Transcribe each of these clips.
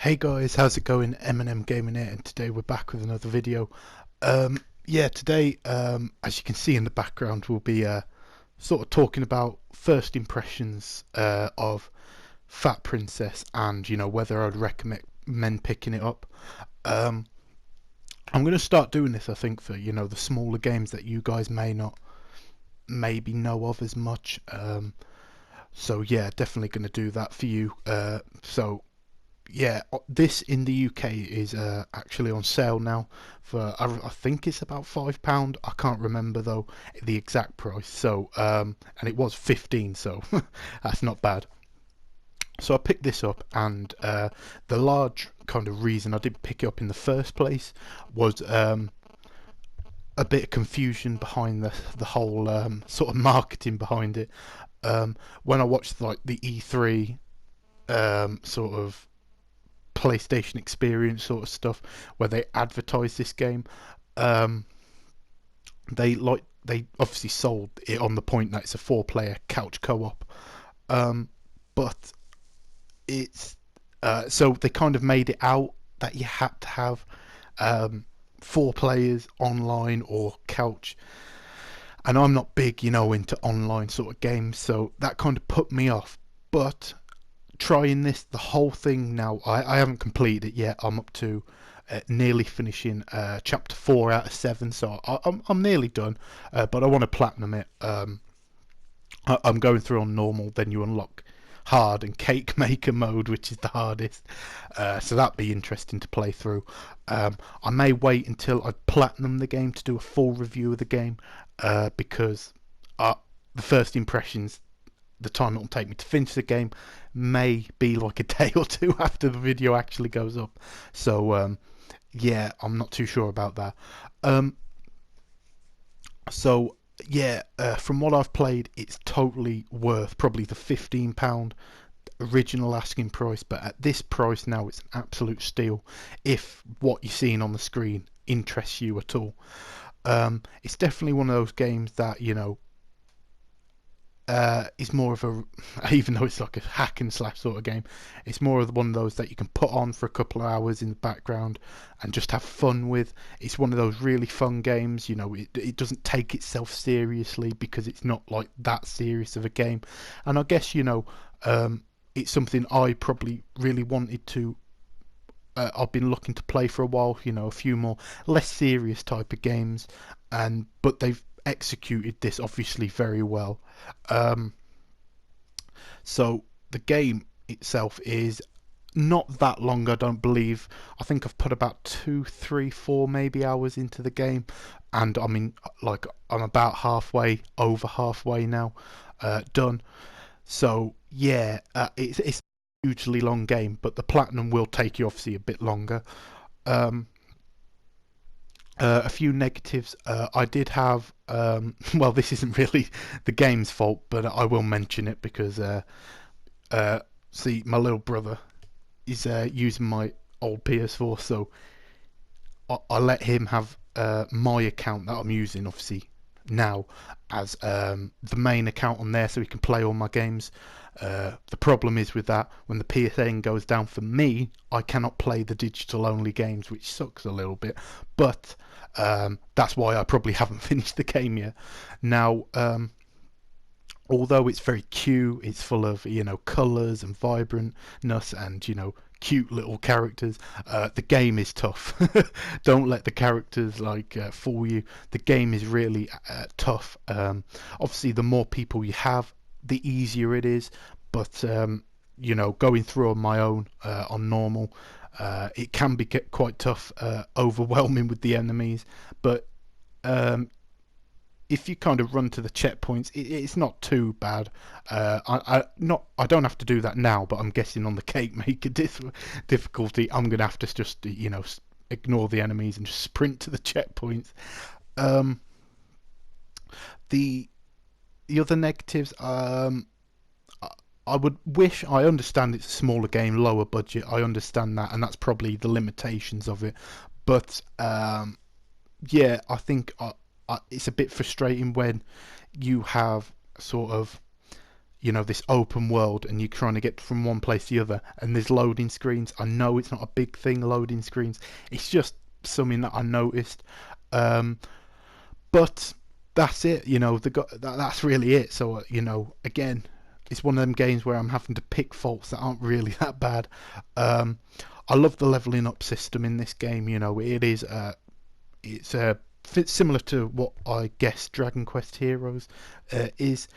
Hey guys, how's it going? M&M Gaming here, and today we're back with another video. Yeah, today, as you can see in the background, we'll be sort of talking about first impressions of Fat Princess, and whether I'd recommend picking it up. Um, I'm going to start doing this, I think, for the smaller games that you guys may not maybe know of as much. So yeah, definitely going to do that for you. So yeah, this in the UK is actually on sale now for I think it's about £5. I can't remember though the exact price. So and it was 15, so that's not bad. So I picked this up, and the large kind of reason I didn't pick it up in the first place was a bit of confusion behind the whole sort of marketing behind it. When I watched like the E3 sort of PlayStation experience sort of stuff where they advertise this game. Um, they obviously sold it on the point that it's a four-player couch co-op, um, but it's so they kind of made it out that you had to have um, four players online or couch, and I'm not big, into online sort of games, so that kind of put me off. But trying this, the whole thing now, I haven't completed it yet. I'm up to nearly finishing chapter 4 out of 7, so I'm nearly done, but I want to platinum it. I'm going through on normal, then you unlock hard and cake maker mode, which is the hardest, so that'd be interesting to play through. I may wait until I platinum the game to do a full review of the game, because the first impressions, the time it'll take me to finish the game, may be like a day or two after the video actually goes up. So yeah, I'm not too sure about that. Um, so yeah, from what I've played, it's totally worth probably the £15 original asking price, but at this price now, it's an absolute steal if what you're seeing on the screen interests you at all. It's definitely one of those games that is more of a, even though it's like a hack and slash sort of game, it's more of one of those that you can put on for a couple of hours in the background and just have fun with. It's one of those really fun games. It doesn't take itself seriously because it's not like that serious of a game. And I guess it's something I probably really wanted to. I've been looking to play for a while. A few more less serious type of games, but they've executed this obviously very well. Um, so the game itself is not that long, I don't believe. I think I've put about 2, 3, 4 maybe hours into the game, and I mean, like, I'm about over halfway now, done. So yeah, it's a hugely long game, but the platinum will take you obviously a bit longer. Um, a few negatives. I did have, well, this isn't really the game's fault, but I will mention it because, uh, see, my little brother is using my old PS4, so I let him have my account that I'm using, obviously, now as the main account on there so he can play all my games. The problem is with that, when the PSN goes down for me, I cannot play the digital only games, which sucks a little bit, but that's why I probably haven't finished the game yet. Now, although it's very cute, it's full of colours and vibrantness and cute little characters. The game is tough. Don't let the characters fool you. The game is really tough. Obviously, the more people you have, the easier it is. But going through on my own on normal, it can be quite tough, overwhelming with the enemies. But if you kind of run to the checkpoints, it's not too bad. I don't have to do that now, but I'm guessing on the cake maker difficulty, I'm gonna have to just ignore the enemies and just sprint to the checkpoints. Um, the the other negatives, I would wish, I understand it's a smaller game, lower budget. I understand that, and that's probably the limitations of it. But yeah, I think it's a bit frustrating when you have sort of this open world, and you're trying to get from one place to the other, and there's loading screens. I know it's not a big thing, loading screens. It's just something that I noticed. But that's it. That's really it. So again, it's one of them games where I'm having to pick faults that aren't really that bad. I love the leveling up system in this game. It's similar to what I guess Dragon Quest Heroes is.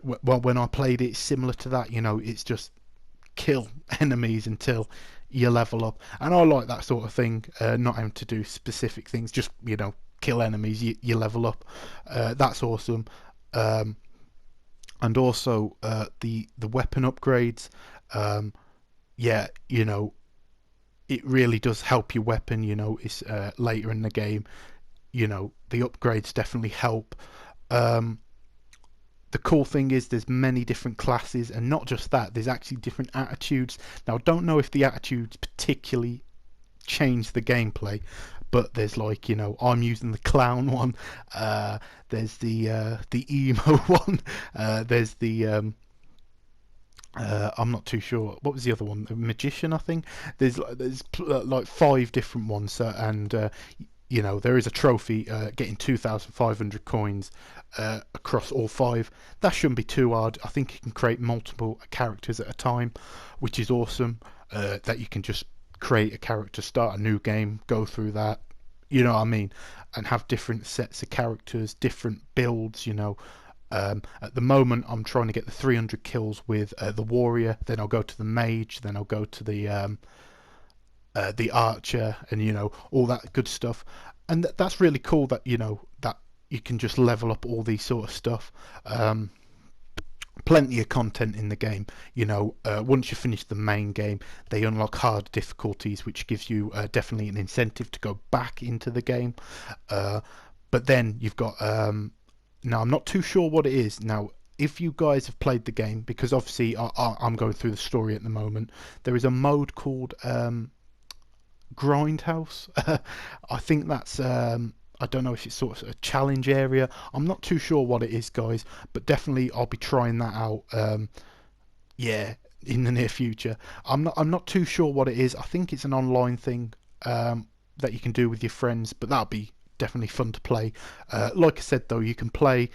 Well, when I played it, it's similar to that. It's just kill enemies until you level up, and I like that sort of thing. Not having to do specific things, just kill enemies, you level up. That's awesome. And also the weapon upgrades. Yeah, it really does help your weapon. It's later in the game. The upgrades definitely help. The cool thing is there's many different classes, and not just that, there's actually different attitudes. Now, I don't know if the attitudes particularly change the gameplay, but there's I'm using the clown one. There's the emo one. There's the I'm not too sure. What was the other one? The magician, I think. There's like 5 different ones, and there is a trophy getting 2,500 coins across all 5. That shouldn't be too hard. I think you can create multiple characters at a time, which is awesome. That you can just create a character, start a new game, go through that, you know what I mean, and have different sets of characters, different builds. At the moment I'm trying to get the 300 kills with the warrior, then I'll go to the mage, then I'll go to the archer, and all that good stuff. And that's really cool that that you can just level up all these sort of stuff. Plenty of content in the game. Once you finish the main game, they unlock hard difficulties, which gives you definitely an incentive to go back into the game. But then you've got now I'm not too sure what it is. Now, if you guys have played the game, because obviously I'm going through the story at the moment, there is a mode called Grindhouse. I think that's I don't know if it's sort of a challenge area. I'm not too sure what it is, guys, but definitely I'll be trying that out. Yeah, in the near future. I'm not too sure what it is. I think it's an online thing that you can do with your friends, but that'll be definitely fun to play. Like I said, though, you can play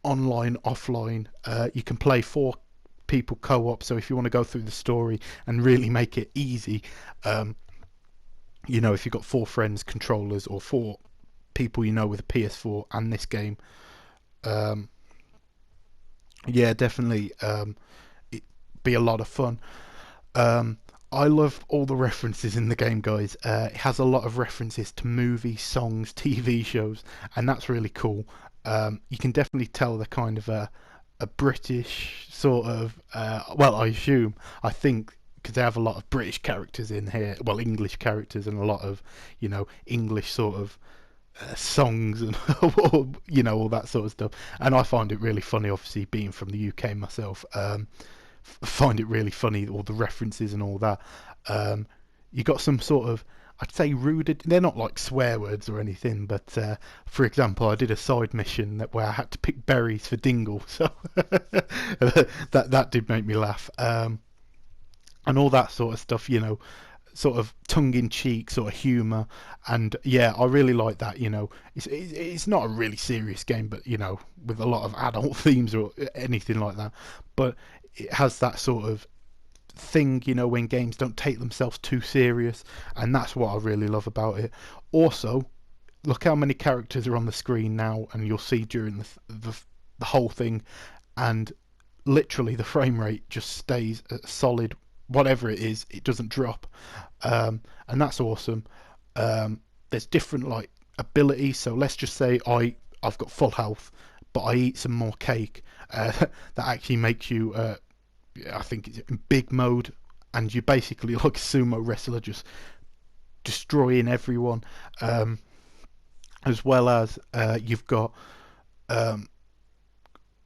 online, offline. You can play 4 people co-op. So if you want to go through the story and really make it easy, if you've got 4 friends, controllers, or 4 people with a PS4 and this game, yeah, definitely it'd be a lot of fun. I love all the references in the game, guys. It has a lot of references to movies, songs, TV shows, and that's really cool. You can definitely tell they're kind of a British sort of, well, I think, because they have a lot of British characters in here, well, English characters, and a lot of, English sort of songs and all that sort of stuff. And I find it really funny, obviously being from the UK myself. Find it really funny, all the references and all that. You got some sort of, I'd say, rude. They're not like swear words or anything, but for example, I did a side mission where I had to pick berries for Dingle, so that did make me laugh. And all that sort of stuff, sort of tongue-in-cheek sort of humour, and yeah, I really like that. It's not a really serious game, but with a lot of adult themes or anything like that, but it has that sort of thing, when games don't take themselves too serious, and that's what I really love about it. Also, look how many characters are on the screen now, and you'll see during the whole thing, and literally the frame rate just stays solid. Whatever it is, it doesn't drop, and that's awesome. There's different abilities, so let's just say I've got full health, but I eat some more cake. That actually makes you, I think it's in big mode, and you're basically like a sumo wrestler, just destroying everyone. As well as you've got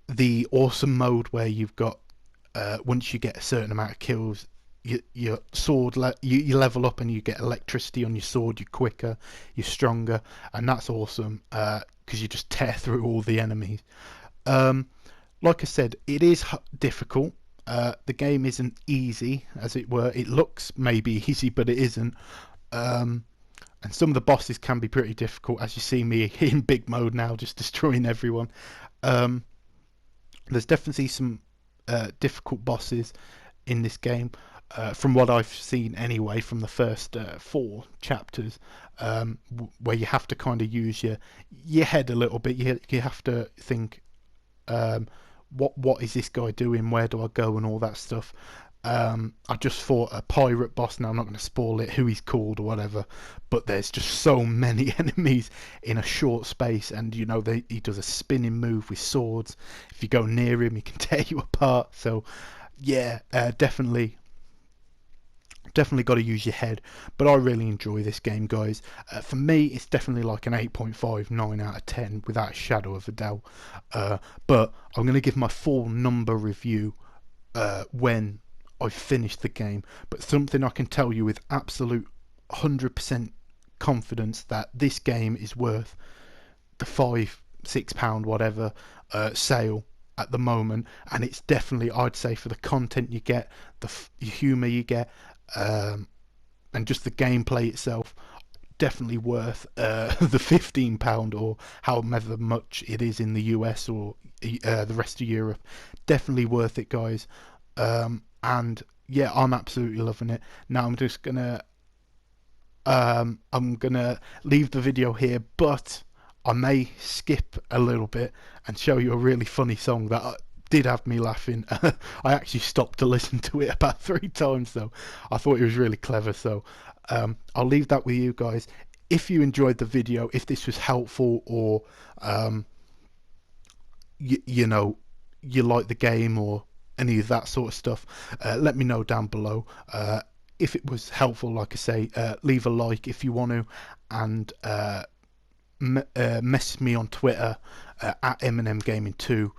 the awesome mode where you've got once you get a certain amount of kills, your sword you level up and you get electricity on your sword. You're quicker, you're stronger, and that's awesome because you just tear through all the enemies. like I said, it is difficult. The game isn't easy, as it were. It looks maybe easy, but it isn't. And some of the bosses can be pretty difficult, as you see me in big mode now, just destroying everyone. There's definitely some difficult bosses in this game, from what I've seen anyway, from the first 4 chapters, where you have to kind of use your head a little bit. You have to think, what is this guy doing? Where do I go? And all that stuff. I just fought a pirate boss. Now I'm not going to spoil it, who he's called or whatever, but there's just so many enemies in a short space, and you know, he does a spinning move with swords. If you go near him, he can tear you apart. So yeah, definitely got to use your head. But I really enjoy this game, guys. For me, it's definitely like an 8.5, 9 out of 10 without a shadow of a doubt. But I'm going to give my full number review when I finished the game. But something I can tell you with absolute 100% confidence, that this game is worth the £5-6 whatever sale at the moment. And it's definitely, I'd say, for the content you get, the humour you get, and just the gameplay itself, definitely worth the £15, or however much it is in the US or the rest of Europe. Definitely worth it, guys. And yeah, I'm absolutely loving it. Now I'm just gonna leave the video here, but I may skip a little bit and show you a really funny song that did have me laughing. I actually stopped to listen to it about 3 times though. I thought it was really clever. So I'll leave that with you guys. If you enjoyed the video, if this was helpful, or you know, you like the game or any of that sort of stuff, let me know down below. If it was helpful, like I say, leave a like if you want to, and message me on Twitter at MNMGaming2.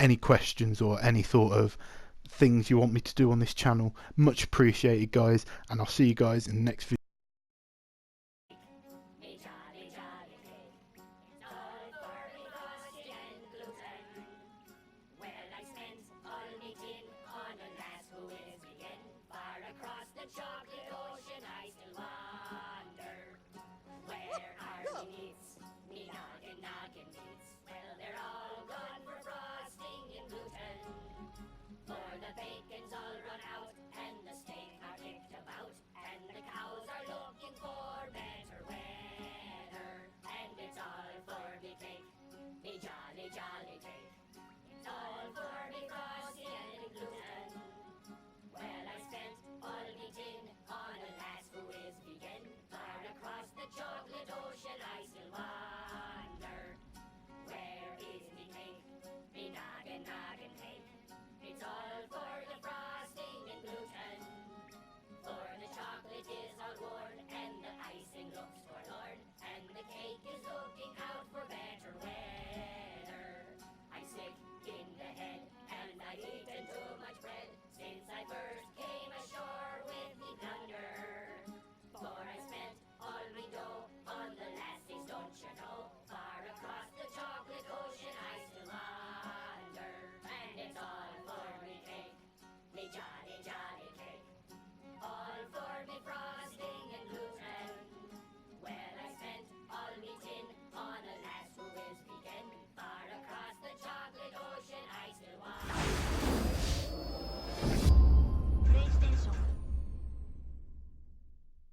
Any questions or any sort of things you want me to do on this channel, much appreciated, guys. And I'll see you guys in the next video.